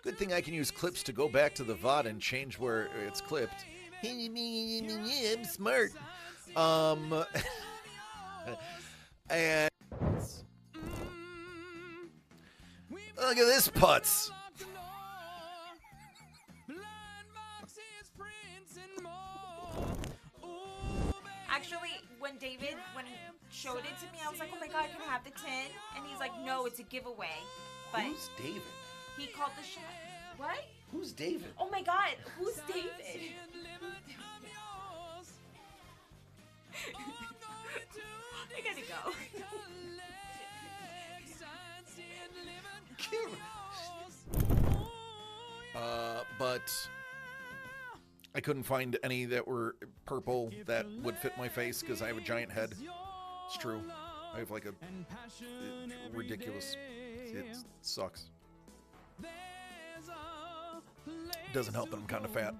Good thing I can use clips to go back to the VOD and change where it's clipped. I'm smart. And look at this putz. Actually, when he showed it to me, I was like, oh my god, can I have the tin? And he's like, no, it's a giveaway. But Who's David? he called the shot. What? Who's David? Oh my god, who's David? I gotta go. But I couldn't find any that were purple that would fit my face because I have a giant head. It's true. I have like a ridiculous. It sucks. Doesn't help that I'm kind of fat.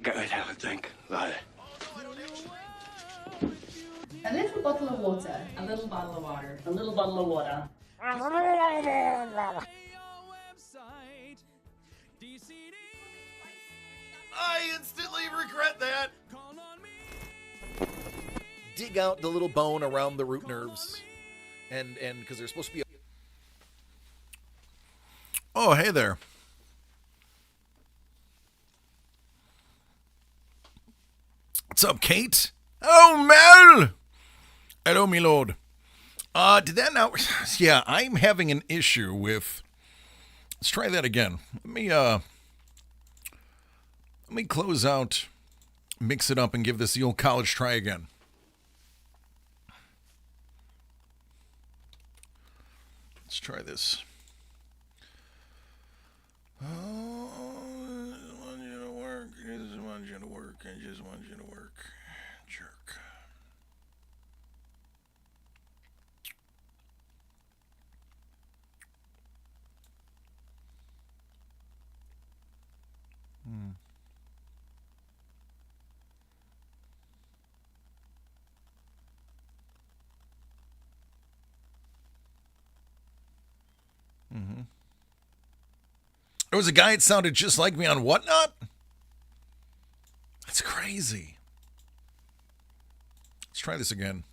Go ahead, have a drink. Right. A little bottle of water. A little bottle of water. A little bottle of water. I instantly regret that. Dig out the little bone around the root nerves. And because there's supposed to be a... Oh, hey there. What's up, Kate? Oh, Mel! Hello, me lord. Did that not... Yeah, I'm having an issue with... Let's try that again. Let me close out, mix it up, and give this the old college try again. Let's try this. Oh, I just want you to work. I just want you to work. I just want you to work. Jerk. There was a guy that sounded just like me on Whatnot? That's crazy. Let's try this again.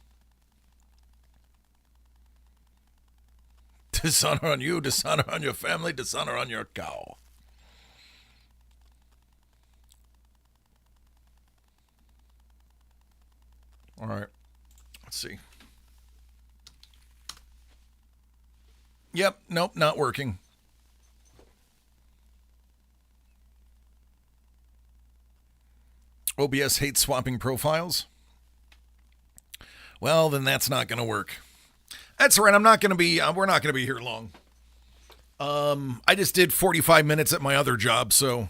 Dishonor on you, dishonor on your family, dishonor on your cow. All right. Let's see. Yep, nope, not working. OBS hates swapping profiles? Well, then that's not going to work. That's right, we're not going to be here long. I just did 45 minutes at my other job, so...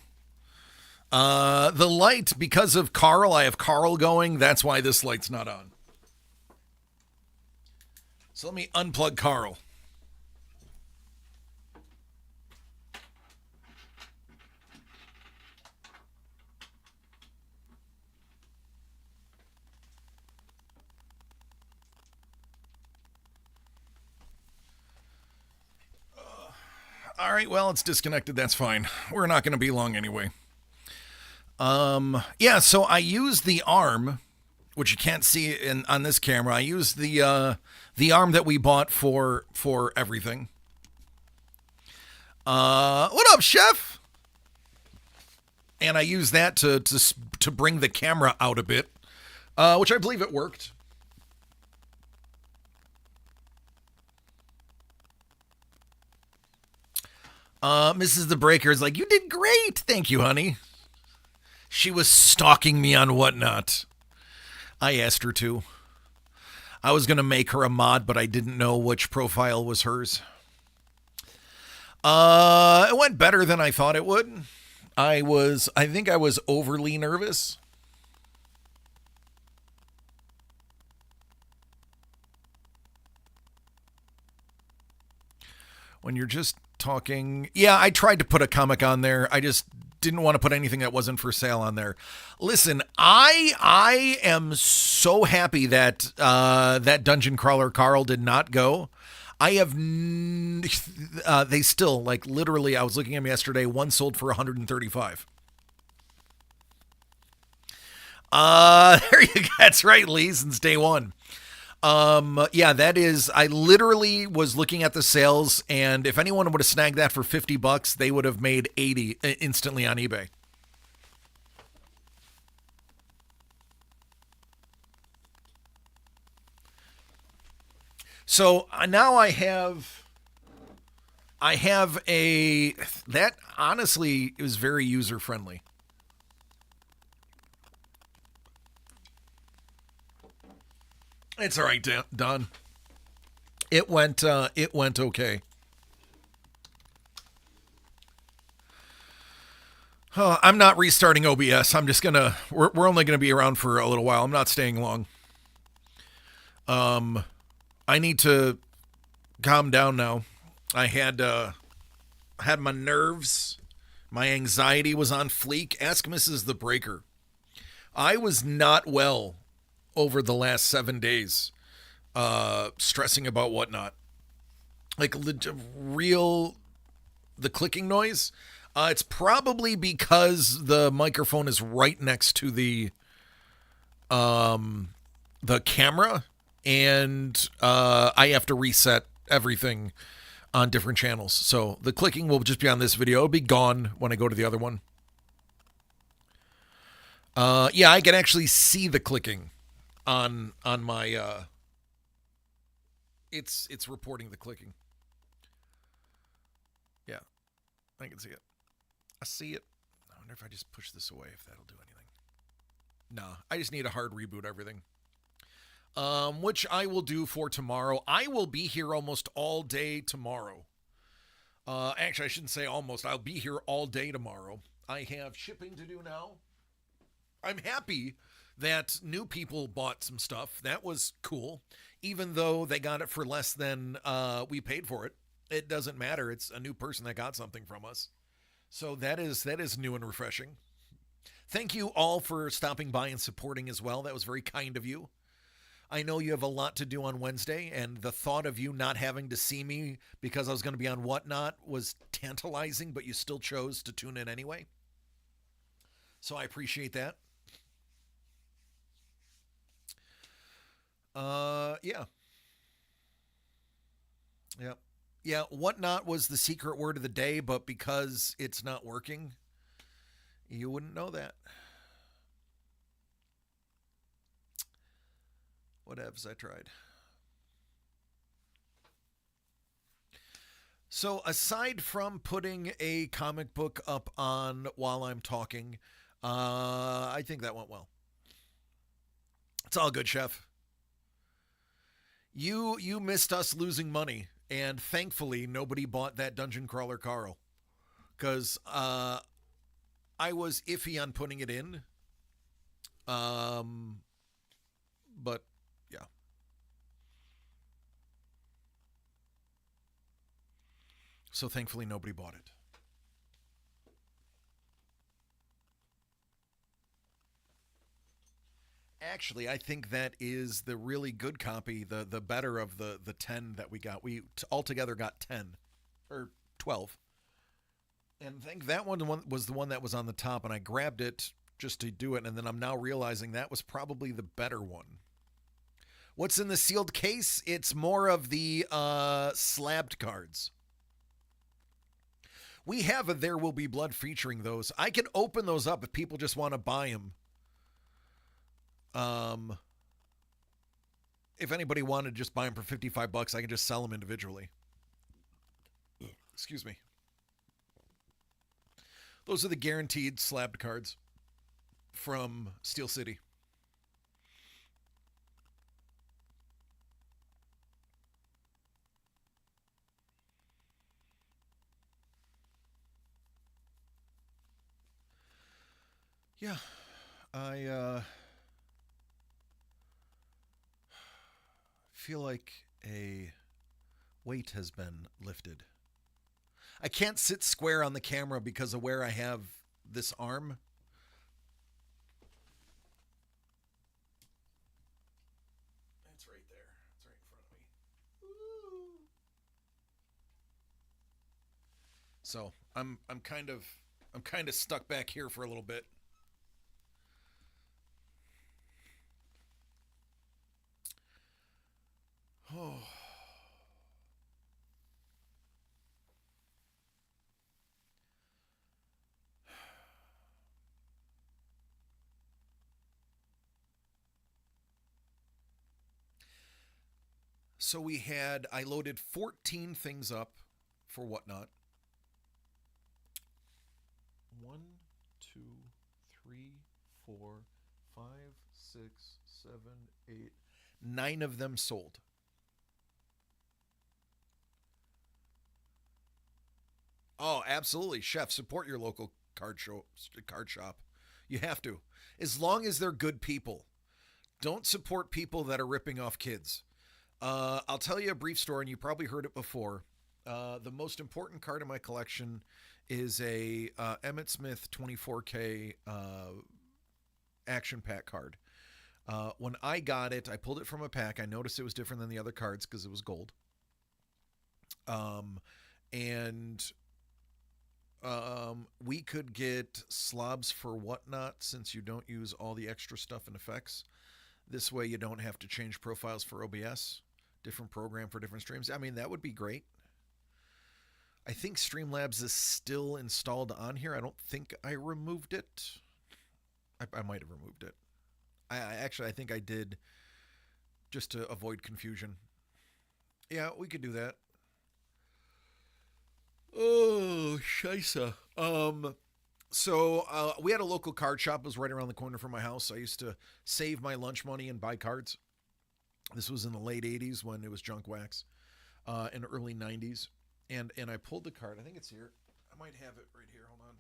the light, because of Carl, I have Carl going, that's why this light's not on. So let me unplug Carl. All right, well, it's disconnected. That's fine. We're not going to be long anyway. Yeah, so I use the arm, which you can't see on this camera. I use the arm that we bought for everything. What up, chef? And I use that to bring the camera out a bit, which I believe it worked. Mrs. The Breaker is like, you did great. Thank you, honey. She was stalking me on Whatnot. I asked her to. I was going to make her a mod, but I didn't know which profile was hers. It went better than I thought it would. I think I was overly nervous. When you're just talking. Yeah, I tried to put a comic on there. I just didn't want to put anything that wasn't for sale on there. Listen, I am so happy that that Dungeon Crawler Carl did not go. I have, they still, like, literally, I was looking at them yesterday, one sold for 135. There you go. That's right, Lee, since day one. Yeah, that is, I literally was looking at the sales, and if anyone would have snagged that for $50, they would have made 80 instantly on eBay. So now I have a, that honestly is very user friendly. It's all right, Don. It went okay. I'm not restarting OBS. I'm just gonna. We're only gonna be around for a little while. I'm not staying long. I need to calm down now. I had my nerves. My anxiety was on fleek. Ask Mrs. The Breaker. I was not well over the last 7 days, stressing about whatnot. Like real, the clicking noise. It's probably because the microphone is right next to the camera, and I have to reset everything on different channels. So the clicking will just be on this video. It'll be gone when I go to the other one. Yeah, I can actually see the clicking on my it's reporting the clicking. Yeah, I can see it. I see it. I wonder if I just push this away, if that'll do anything. Nah, I just need a hard reboot everything. Which I will do for tomorrow. I will be here almost all day tomorrow. Actually, I shouldn't say almost. I'll be here all day tomorrow. I have shipping to do now. I'm happy that new people bought some stuff. That was cool. Even though they got it for less than we paid for it. It doesn't matter. It's a new person that got something from us. So that is new and refreshing. Thank you all for stopping by and supporting as well. That was very kind of you. I know you have a lot to do on Wednesday, and the thought of you not having to see me because I was going to be on Whatnot was tantalizing, but you still chose to tune in anyway. So I appreciate that. Yeah. Yep. Yeah, Whatnot was the secret word of the day, but because it's not working, you wouldn't know that. Whatevs, I tried. So aside from putting a comic book up on while I'm talking, I think that went well. It's all good, Chef. You missed us losing money, and thankfully nobody bought that Dungeon Crawler Carl, because I was iffy on putting it in. But yeah. So thankfully nobody bought it. Actually, I think that is the really good copy, the better of the 10 that we got. We altogether got 10 or 12. And I think that one was the one that was on the top, and I grabbed it just to do it, and then I'm now realizing that was probably the better one. What's in the sealed case? It's more of the slabbed cards. We have a There Will Be Blood featuring those. I can open those up if people just want to buy them. If anybody wanted to just buy them for $55, I can just sell them individually. Excuse me. Those are the guaranteed slabbed cards from Steel City. Yeah, I feel like a weight has been lifted. I can't sit square on the camera because of where I have this arm. It's right there. It's right in front of me. Ooh. So I'm kind of stuck back here for a little bit. Oh. So I loaded 14 things up for Whatnot. 1, 2, 3, 4, 5, 6, 7, 8, 9 of them sold. Oh, absolutely. Chef, support your local card shop. You have to. As long as they're good people. Don't support people that are ripping off kids. I'll tell you a brief story, and you probably heard it before. The most important card in my collection is a Emmett Smith 24K action pack card. When I got it, I pulled it from a pack. I noticed it was different than the other cards because it was gold. We could get slobs for Whatnot since you don't use all the extra stuff and effects. This way you don't have to change profiles for OBS. Different program for different streams. I mean, that would be great. I think Streamlabs is still installed on here. I don't think I removed it. I might have removed it. I think I did just to avoid confusion. Yeah, we could do that. Oh, scheisse. So we had a local card shop. It was right around the corner from my house. I used to save my lunch money and buy cards. This was in the late 80s when it was junk wax, in the early 90s. And I pulled the card. I think it's here. I might have it right here. Hold on.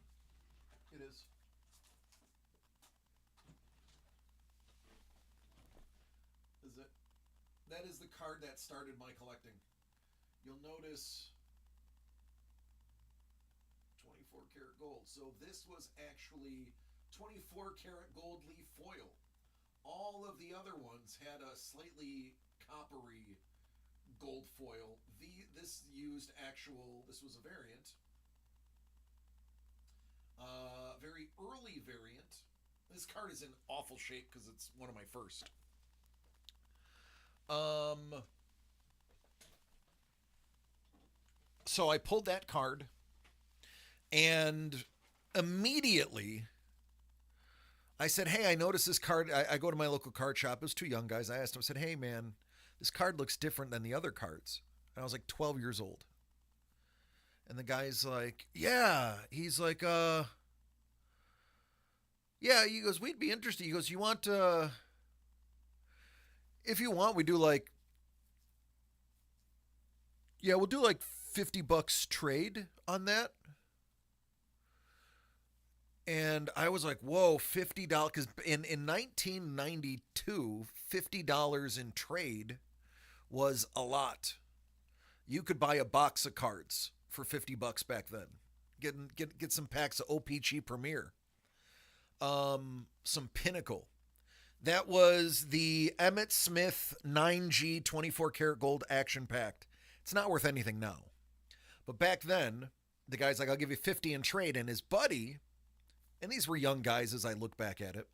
It is. Is it? That is the card that started my collecting. You'll notice 24 karat gold. So this was actually 24 karat gold leaf foil. All of the other ones had a slightly coppery gold foil. This was a variant. Very early variant. This card is in awful shape because it's one of my first. So I pulled that card and immediately I said, hey, I noticed this card. I go to my local card shop. It was two young guys. I asked them, I said, hey, man, this card looks different than the other cards. And I was like 12 years old. And the guy's like, yeah. He's like, yeah. He goes, we'd be interested. He goes, you want, if you want, we do like, yeah, we'll do like $50 trade on that. And I was like, whoa, $50. Because in 1992, $50 in trade was a lot. You could buy a box of cards for $50 back then. Get some packs of OPG Premier. Some Pinnacle. That was the Emmett Smith 9G 24 karat gold action pack. It's not worth anything now. But back then, the guy's like, I'll give you 50 in trade. And his buddy... And these were young guys as I look back at it.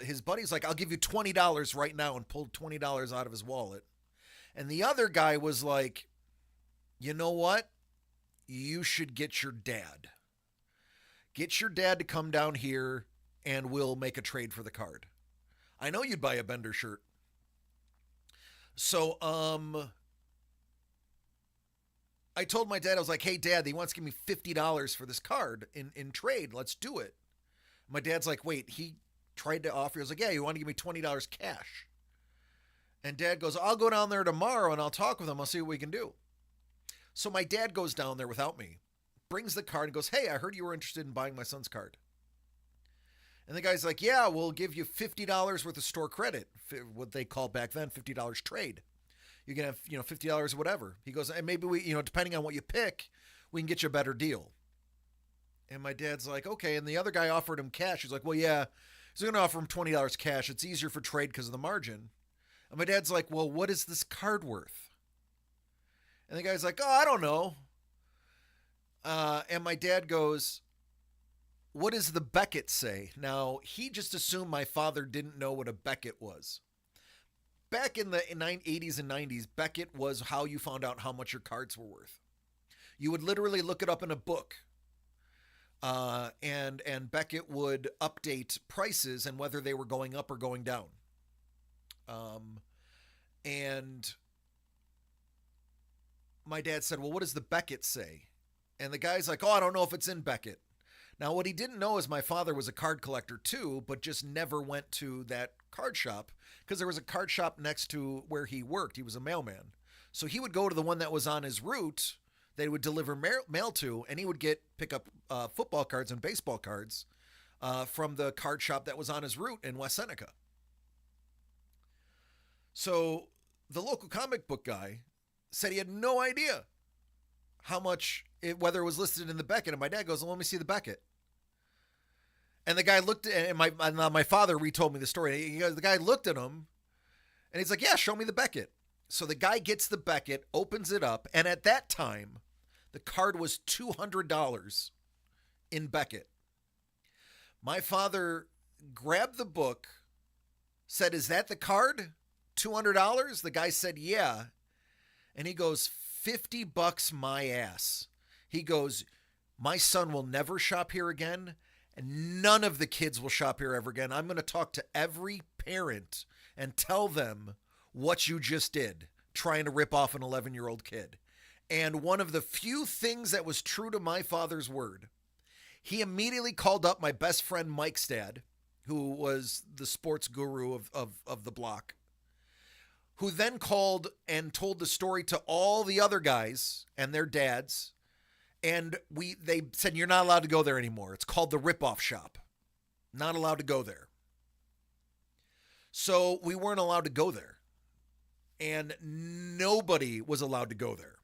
His buddy's like, I'll give you $20 right now, and pulled $20 out of his wallet. And the other guy was like, you know what? You should get your dad. Get your dad to come down here and we'll make a trade for the card. I know you'd buy a Bender shirt. So, I told my dad, I was like, hey, Dad, he wants to give me $50 for this card in trade. Let's do it. My dad's like, wait, he tried to offer. I was like, yeah, you want to give me $20 cash? And Dad goes, I'll go down there tomorrow and I'll talk with him. I'll see what we can do. So my dad goes down there without me, brings the card and goes, hey, I heard you were interested in buying my son's card. And the guy's like, yeah, we'll give you $50 worth of store credit, what they called back then $50 trade. You can have, $50 or whatever. He goes, and maybe we, depending on what you pick, we can get you a better deal. And my dad's like, okay. And the other guy offered him cash. He's like, well, yeah, he's going to offer him $20 cash. It's easier for trade because of the margin. And my dad's like, well, what is this card worth? And the guy's like, oh, I don't know. And my dad goes, what does the Beckett say? Now, he just assumed my father didn't know what a Beckett was. Back in the 80s and 90s, Beckett was how you found out how much your cards were worth. You would literally look it up in a book. And Beckett would update prices and whether they were going up or going down. And my dad said, well, what does the Beckett say? And the guy's like, oh, I don't know if it's in Beckett. Now, what he didn't know is my father was a card collector too, but just never went to that card shop because there was a card shop next to where he worked. He was a mailman. So he would go to the one that was on his route they would deliver mail to, and he would pick up football cards and baseball cards from the card shop that was on his route in West Seneca. So the local comic book guy said he had no idea how much, whether it was listed in the Beckett. And my dad goes, well, let me see the Beckett. And the guy looked at, and my father retold me the story. The guy looked at him, and he's like, yeah, show me the Beckett. So the guy gets the Beckett, opens it up, and at that time, the card was $200 in Beckett. My father grabbed the book, said, is that the card? $200? The guy said, yeah. And he goes, $50 my ass. He goes, my son will never shop here again, and none of the kids will shop here ever again. I'm going to talk to every parent and tell them what you just did, trying to rip off an 11-year-old kid. And one of the few things that was true to my father's word, he immediately called up my best friend Mike's dad, who was the sports guru of the block, who then called and told the story to all the other guys and their dads. And they said, you're not allowed to go there anymore. It's called the Rip-Off Shop. Not allowed to go there. So we weren't allowed to go there. And nobody was allowed to go there.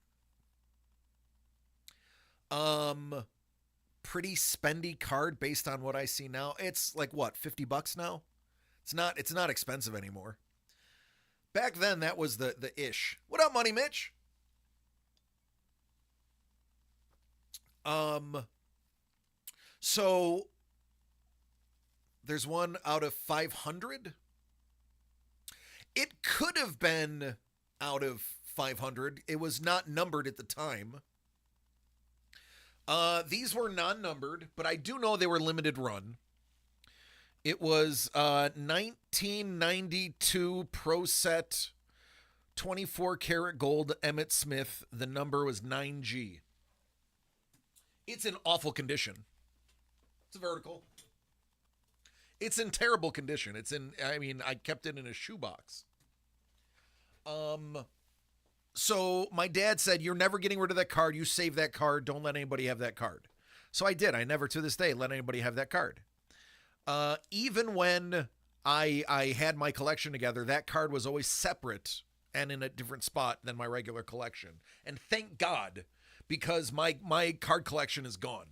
Pretty spendy card based on what I see now. It's like what, $50 now? It's not expensive anymore. Back then that was the ish. What up, Money Mitch? So there's one out of 500. It could have been out of 500. It was not numbered at the time. These were non-numbered, but I do know they were limited run. It was 1992 Pro Set 24 karat gold Emmitt Smith. The number was 9G. It's in awful condition. It's a vertical. It's in terrible condition. I kept it in a shoebox. So my dad said, you're never getting rid of that card. You save that card. Don't let anybody have that card. So I did. I never to this day let anybody have that card. Even when I had my collection together, that card was always separate and in a different spot than my regular collection. And thank God, because my card collection is gone.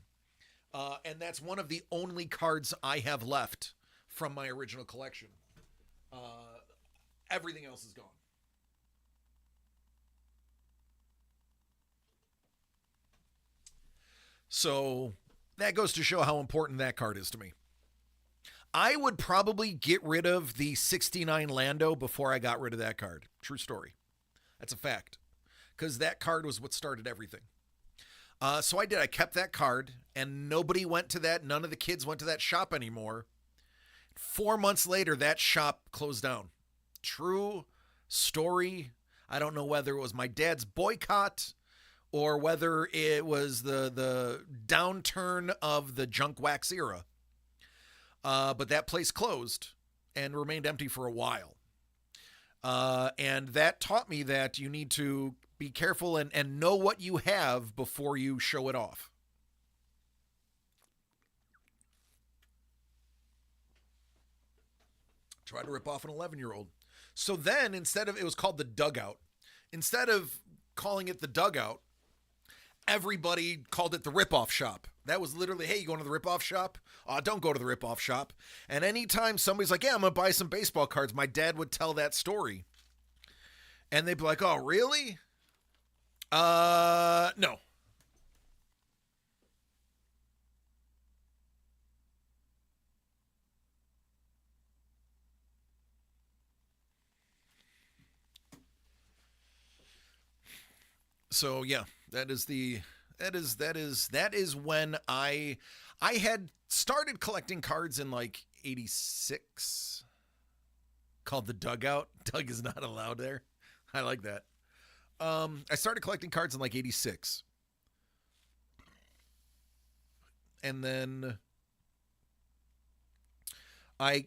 And that's one of the only cards I have left from my original collection. Everything else is gone. So that goes to show how important that card is to me. I would probably get rid of the 69 Lando before I got rid of that card. True story. That's a fact. Because that card was what started everything. So I did. I kept that card, and nobody went to that. None of the kids went to that shop anymore. 4 months later, that shop closed down. True story. I don't know whether it was my dad's boycott or whether it was the downturn of the junk wax era. But that place closed and remained empty for a while. And that taught me that you need to be careful and know what you have before you show it off. Try to rip off an 11-year-old. So then it was called the Dugout. Instead of calling it the Dugout, everybody called it the Rip-Off Shop. That was literally, hey, you going to the Rip-Off Shop? Don't go to the Rip-Off Shop. And anytime somebody's like, yeah, I'm going to buy some baseball cards, my dad would tell that story. And they'd be like, oh, really? No. So yeah, that is when I had started collecting cards in like 86 called the Dugout. Doug is not allowed there. I like that. I started collecting cards in like 86. And then I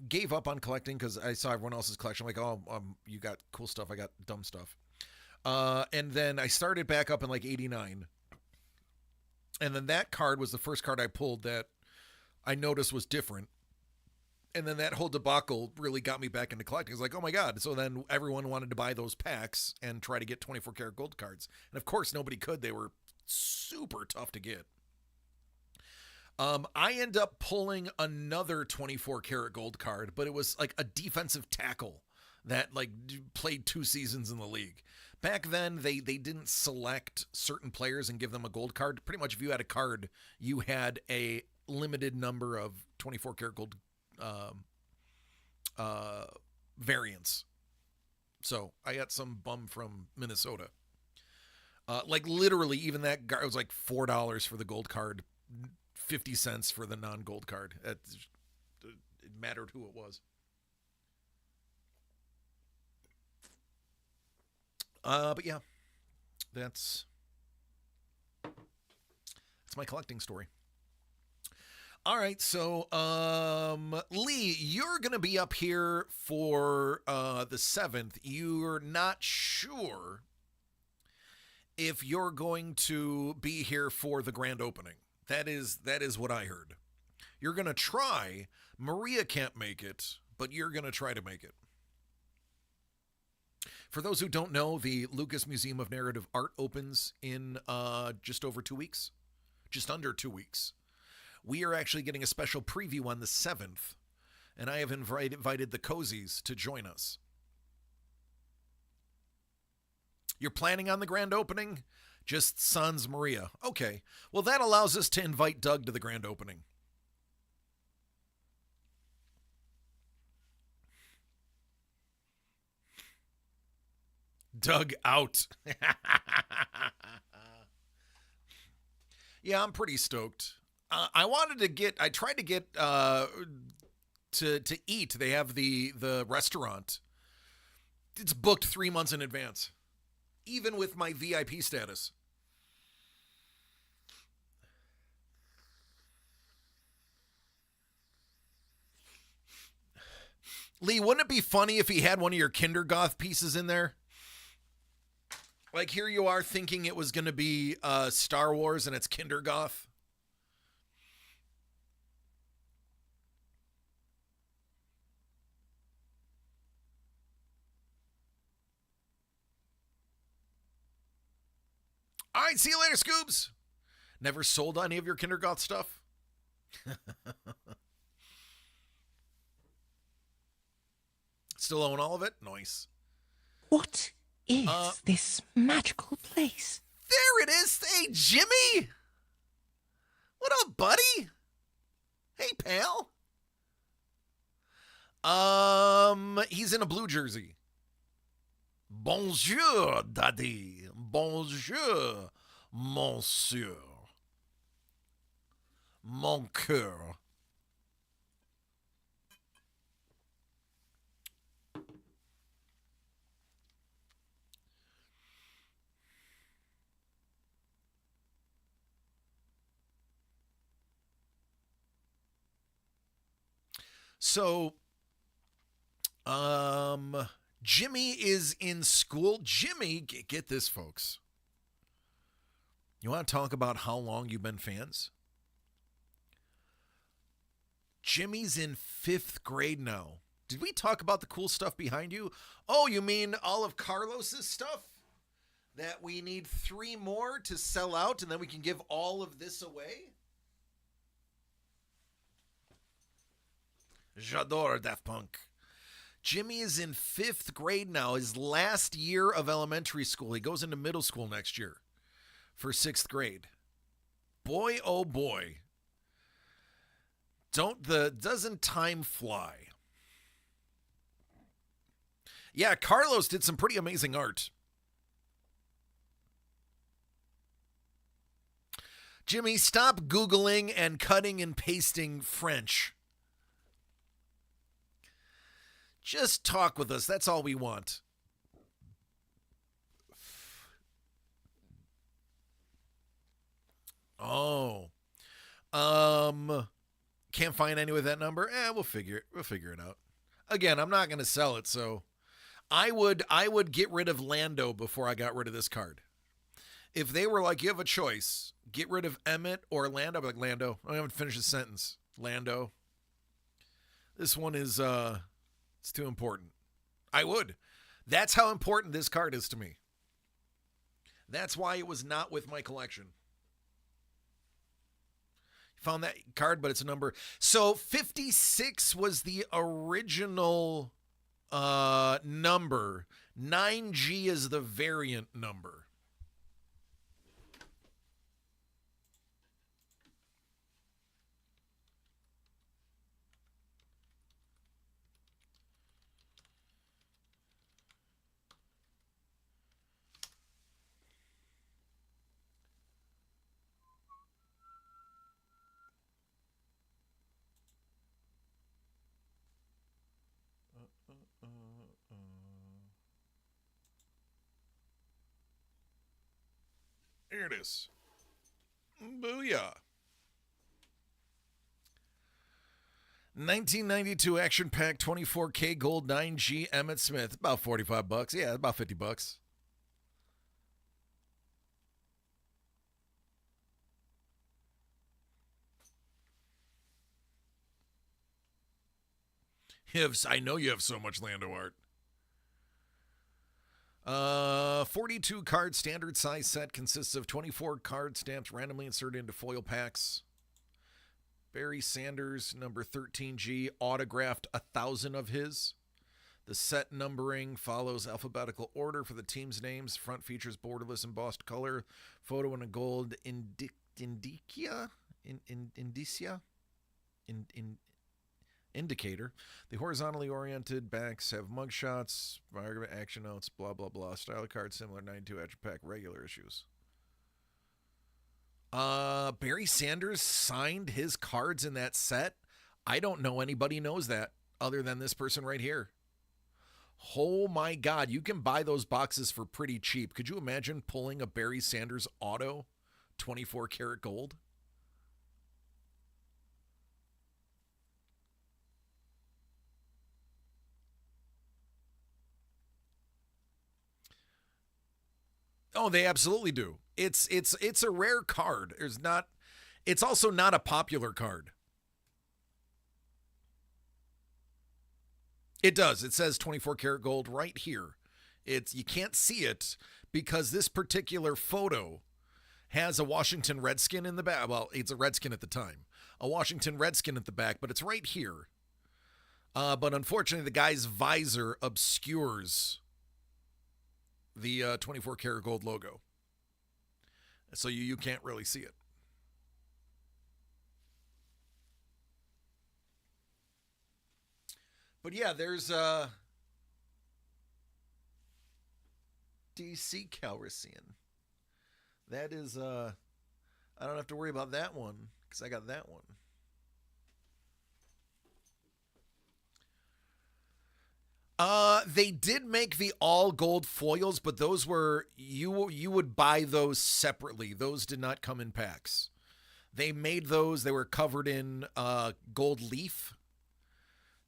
gave up on collecting because I saw everyone else's collection. I'm like, oh, you got cool stuff. I got dumb stuff. And then I started back up in like 89. And then that card was the first card I pulled that I noticed was different. And then that whole debacle really got me back into collecting. It's like, oh my God. So then everyone wanted to buy those packs and try to get 24 karat gold cards. And of course, nobody could. They were super tough to get. I end up pulling another 24 karat gold card, but it was like a defensive tackle that like played 2 seasons in the league. Back then, they didn't select certain players and give them a gold card. Pretty much if you had a card, you had a limited number of 24 karat gold variants. So I got some bum from Minnesota. Like literally, even that it was like $4 for the gold card, 50 cents for the non-gold card. It mattered who it was. But yeah, that's my collecting story. All right, so Lee, you're gonna be up here for the 7th. You're not sure if you're going to be here for the grand opening. That is what I heard. You're gonna try. Maria can't make it, but you're gonna try to make it. For those who don't know, the Lucas Museum of Narrative Art opens in just over 2 weeks, just under 2 weeks. We are actually getting a special preview on the 7th, and I have invited the Cozies to join us. You're planning on the grand opening? Just sans Maria. Okay. Well, that allows us to invite Doug to the grand opening. Doug out. Yeah, I'm pretty stoked. I tried to get to eat. They have the restaurant. It's booked 3 months in advance, even with my VIP status. Lee, wouldn't it be funny if he had one of your Kindergoth pieces in there? Like, here you are thinking it was going to be Star Wars and it's Kindergoth. All right, see you later, Scoobs. Never sold any of your Kindergoth stuff? Still own all of it? Nice. What is this magical place? There it is. Hey, Jimmy. What up, buddy? Hey, pal. He's in a blue jersey. Bonjour, daddy. Bonjour, monsieur. Mon cœur. So, Jimmy is in school. Jimmy, get this, folks. You want to talk about how long you've been fans? Jimmy's in 5th grade now. Did we talk about the cool stuff behind you? Oh, you mean all of Carlos's stuff? That we need 3 more to sell out and then we can give all of this away? J'adore Daft Punk. Jimmy is in 5th grade now, his last year of elementary school. He goes into middle school next year for 6th grade. Boy, oh boy. Doesn't time fly? Yeah, Carlos did some pretty amazing art. Jimmy, stop Googling and cutting and pasting French. Just talk with us. That's all we want. Oh. Can't find any with that number? We'll figure it out. Again, I'm not going to sell it, so I would get rid of Lando before I got rid of this card. If they were like, you have a choice, get rid of Emmett or Lando, I'd be like, Lando. I haven't finished the sentence. Lando. This one is it's too important. I would. That's how important this card is to me. That's why it was not with my collection. Found that card, but it's a number. So 56 was the original number. 9G is the variant number. Here it is. Booyah. 1992 Action Pack 24K Gold 9G Emmett Smith. About $45. Yeah, about $50. I know you have so much Lando art. 42 card standard size set consists of 24 card stamps randomly inserted into foil packs. Barry Sanders, number 13G, autographed 1,000 of his. The set numbering follows alphabetical order for the team's names. Front features borderless embossed color, photo in a gold indicia. Indicator. The horizontally oriented backs have mugshots, action notes, blah, blah, blah. Style card similar 92 Action Pack regular issues. Barry Sanders signed his cards in that set. I don't know anybody knows that other than this person right here. Oh my God, you can buy those boxes for pretty cheap. Could you imagine pulling a Barry Sanders auto 24 karat gold? Oh, they absolutely do. It's a rare card. It's also not a popular card. It does. It says 24 karat gold right here. You can't see it because this particular photo has a Washington Redskin in the back. Well, it's a Redskin at the time. A Washington Redskin at the back, but it's right here. But unfortunately, the guy's visor obscures the 24 karat gold logo. So you can't really see it. But yeah, there's DC Calrissian. That is I don't have to worry about that one because I got that one. They did make the all gold foils, but those were you would buy those separately. Those did not come in packs. They made those. They were covered in gold leaf,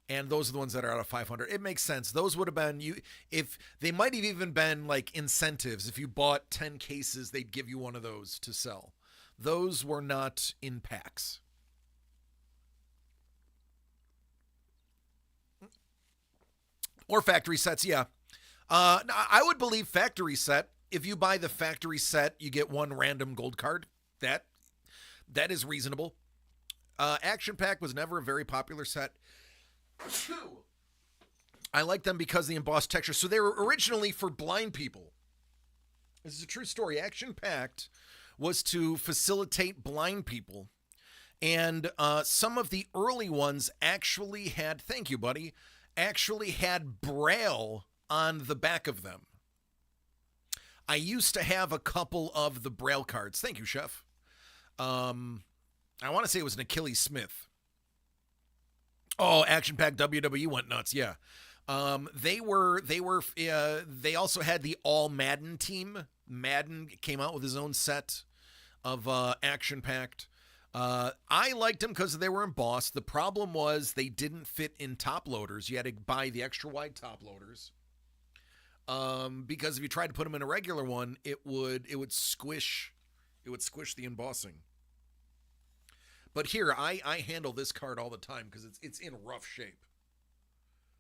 and those are the ones that are out of 500. It makes sense. Those would have been if they might have even been like incentives. If you bought 10 cases, they'd give you one of those to sell. Those were not in packs. Or factory sets, yeah. I would believe factory set. If you buy the factory set, you get one random gold card. That is reasonable. Action Pack was never a very popular set. I like them because of the embossed texture. So they were originally for blind people. This is a true story. Action Packed was to facilitate blind people. And some of the early ones actually had, thank you, buddy, actually had Braille on the back of them. I used to have a couple of the Braille cards. Thank you, Chef. I want to say it was an Achilles Smith. Oh, Action Pack WWE went nuts. Yeah. They also had the All Madden team. Madden came out with his own set of Action Packed. I liked them because they were embossed. The problem was they didn't fit in top loaders. You had to buy the extra wide top loaders. Because if you tried to put them in a regular one, it would squish the embossing. But here, I handle this card all the time because it's in rough shape.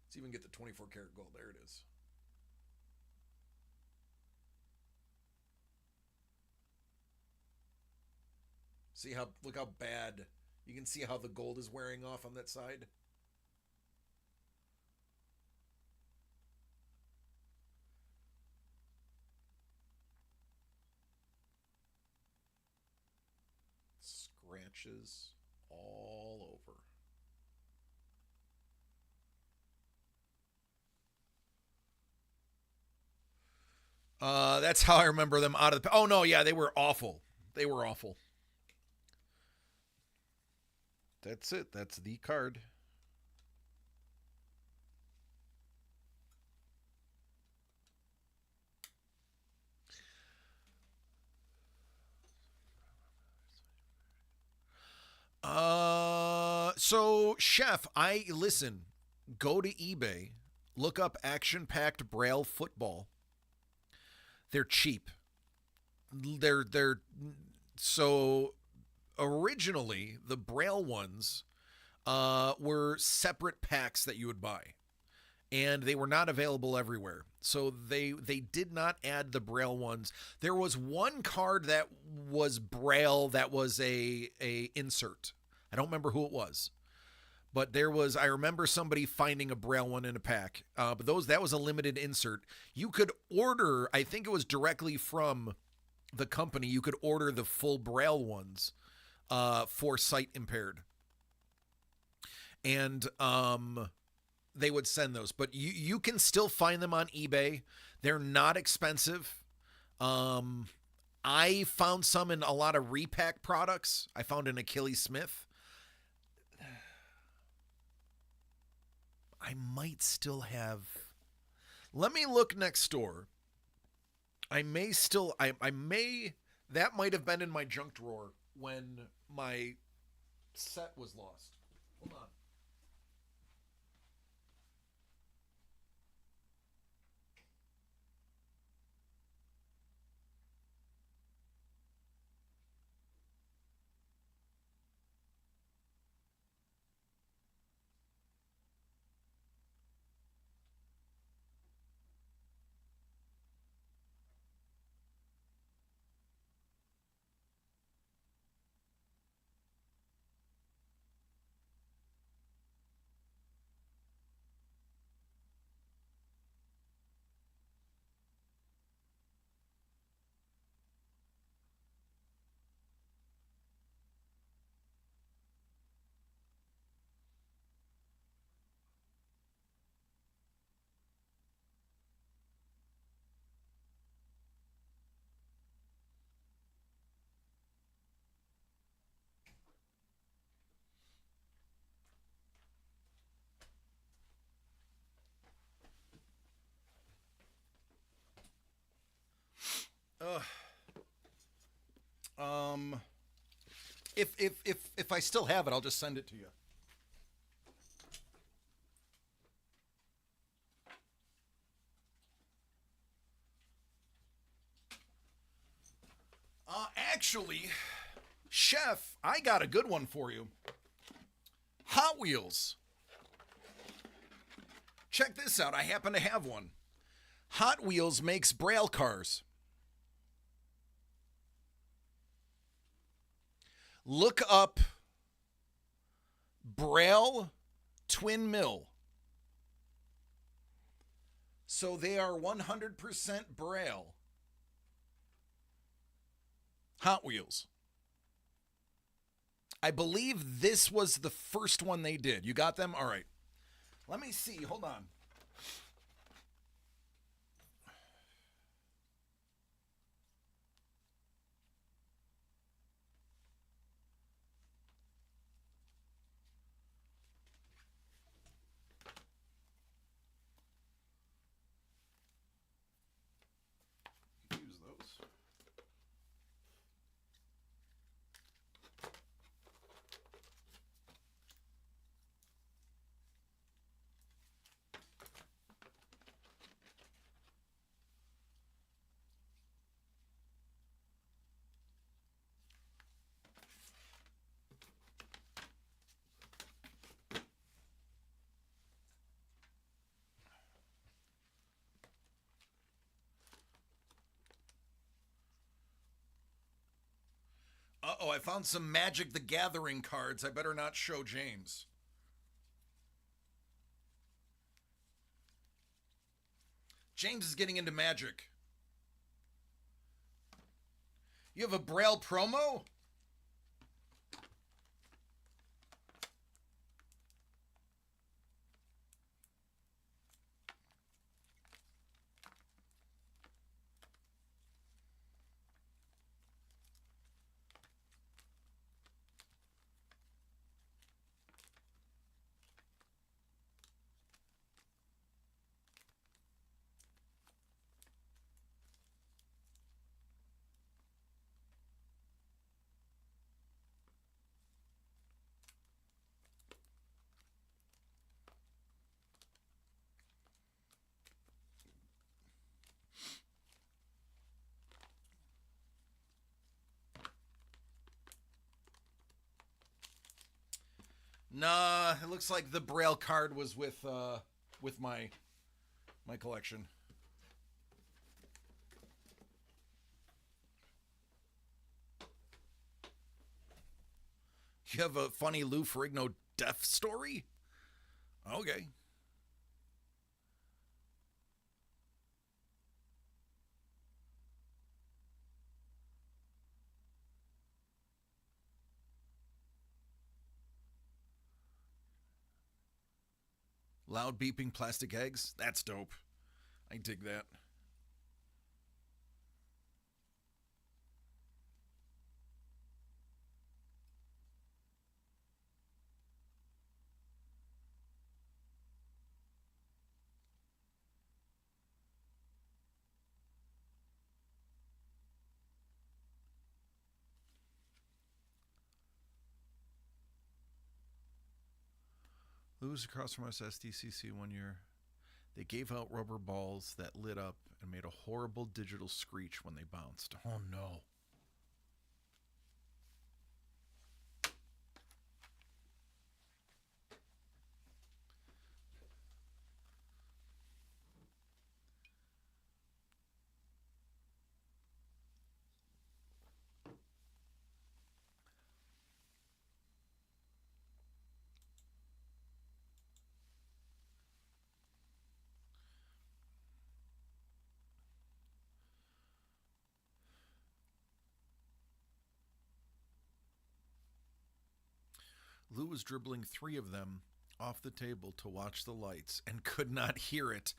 Let's even get the 24 karat gold. There it is. Look how bad. You can see how the gold is wearing off on that side. Scratches all over. That's how I remember them out of the... Oh, no, yeah, they were awful. They were awful. That's it. That's the card. So, Chef, listen, go to eBay, look up Action Packed Braille Football. They're cheap. So originally the Braille ones were separate packs that you would buy, and they were not available everywhere. So they did not add the Braille ones. There was one card that was Braille that was a insert. I don't remember who it was, but I remember somebody finding a Braille one in a pack. But that was a limited insert. You could order, I think it was directly from the company, you could order the full Braille ones for sight impaired. And they would send those. But you can still find them on eBay. They're not expensive. I found some in a lot of repack products. I found an Achilles Smith. I might still have... Let me look next door. I may... That might have been in my junk drawer when my set was lost. Hold on. If I still have it, I'll just send it to you. Actually, Chef, I got a good one for you. Hot Wheels. Check this out. I happen to have one. Hot Wheels makes Braille cars. Look up Braille Twin Mill. So they are 100% Braille. Hot Wheels. I believe this was the first one they did. You got them? All right. Let me see. Hold on. Use those. Uh-oh, I found some Magic the Gathering cards. I better not show James. James is getting into Magic. You have a Braille promo? Nah, it looks like the Braille card was with my collection. You have a funny Lou Ferrigno death story? Okay. Loud beeping plastic eggs? That's dope. I dig that. Lou was across from us at SDCC one year. They gave out rubber balls that lit up and made a horrible digital screech when they bounced. Oh no. Lou was dribbling 3 of them off the table to watch the lights and could not hear it.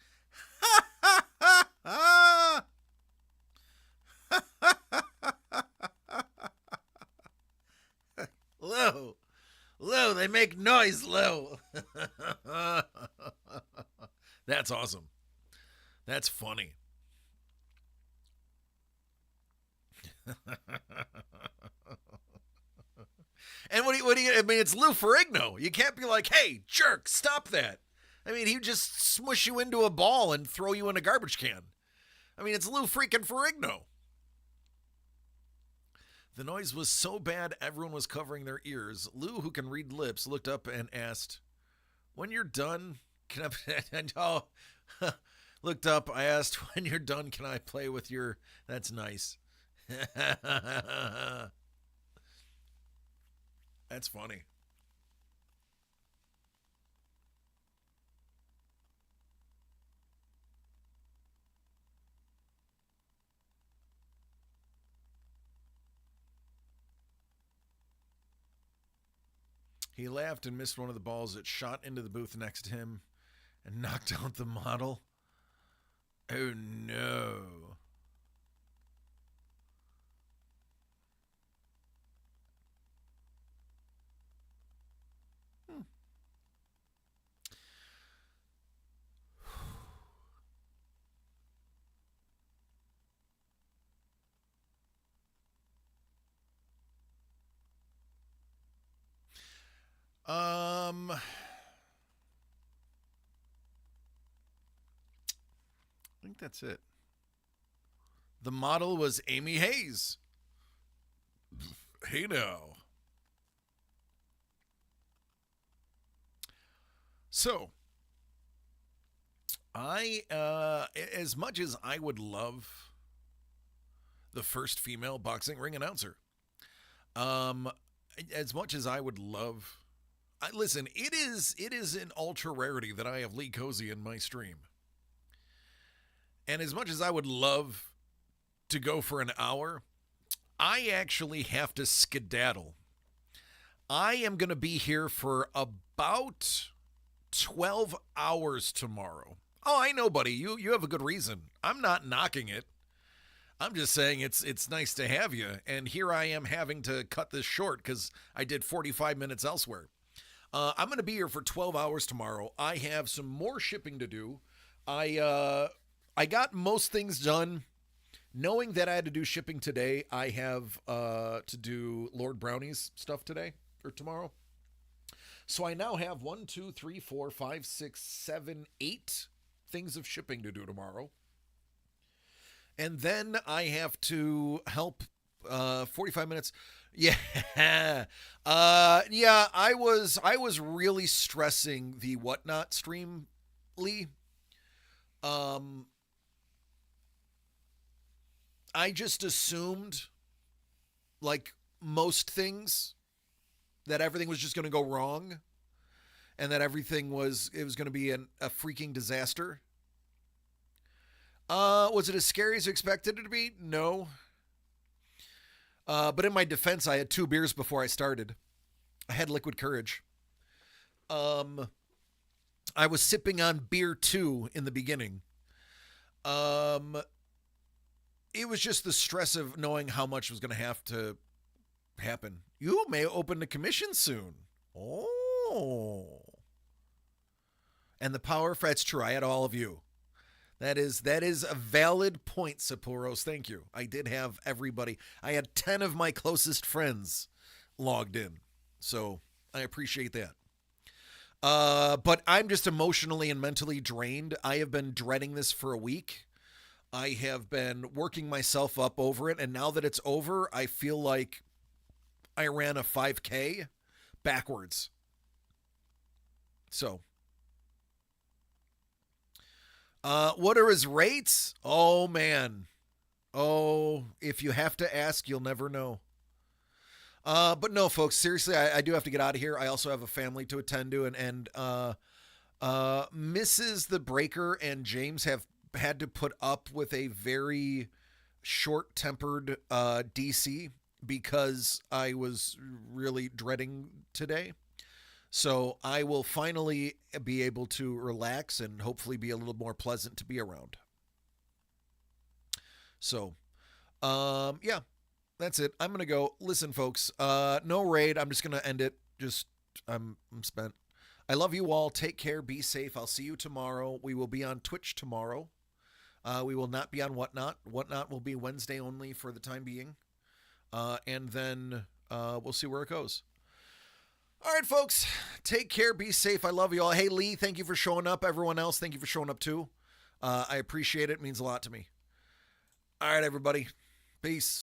Lou, they make noise, Lou. That's awesome. That's funny. And what do you, I mean, it's Lou Ferrigno. You can't be like, hey, jerk, stop that. I mean, he'd just smush you into a ball and throw you in a garbage can. I mean, it's Lou freaking Ferrigno. The noise was so bad everyone was covering their ears. Lou, who can read lips, looked up and asked, when you're done, can I... looked up, I asked, when you're done, can I play with your... That's nice. That's funny. He laughed and missed one of the balls that shot into the booth next to him and knocked out the model. Oh no. I think that's it. The model was Amy Hayes. Hey now. So, as much as I would love the first female boxing ring announcer, as much as I would love, listen, it is an ultra rarity that I have Lee Cozy in my stream. And as much as I would love to go for an hour, I actually have to skedaddle. I am going to be here for about 12 hours tomorrow. Oh, I know, buddy. You have a good reason. I'm not knocking it. I'm just saying it's nice to have you. And here I am having to cut this short because I did 45 minutes elsewhere. I'm going to be here for 12 hours tomorrow. I have some more shipping to do. I got most things done. Knowing that I had to do shipping today, I have to do Lord Brownie's stuff today or tomorrow. So I now have 1, 2, 3, 4, 5, 6, 7, 8 things of shipping to do tomorrow. And then I have to help 45 minutes. Yeah. I was really stressing the Whatnot stream, Lee. I just assumed, like most things, that everything was just going to go wrong and that it was going to be a freaking disaster. Was it as scary as you expected it to be? No. But in my defense, I had 2 beers before I started. I had Liquid Courage. I was sipping on beer 2 in the beginning. It was just the stress of knowing how much was going to have to happen. You may open a commission soon. Oh. And the power for that's true. I had all of you. That is a valid point, Sapphoros. Thank you. I did have everybody. I had 10 of my closest friends logged in. So I appreciate that. But I'm just emotionally and mentally drained. I have been dreading this for a week. I have been working myself up over it. And now that it's over, I feel like I ran a 5K backwards. So. What are his rates? Oh, man. Oh, if you have to ask, you'll never know. But no, folks, seriously, I do have to get out of here. I also have a family to attend to, and Mrs. The Breaker and James have had to put up with a very short-tempered DC because I was really dreading today. So I will finally be able to relax and hopefully be a little more pleasant to be around. So, yeah, that's it. I'm going to go. Listen, folks, no raid. I'm just going to end it. I'm spent. I love you all. Take care. Be safe. I'll see you tomorrow. We will be on Twitch tomorrow. We will not be on Whatnot. Whatnot will be Wednesday only for the time being. And then we'll see where it goes. All right, folks, take care. Be safe. I love you all. Hey, Lee, thank you for showing up. Everyone else, thank you for showing up too. I appreciate it. It means a lot to me. All right, everybody. Peace.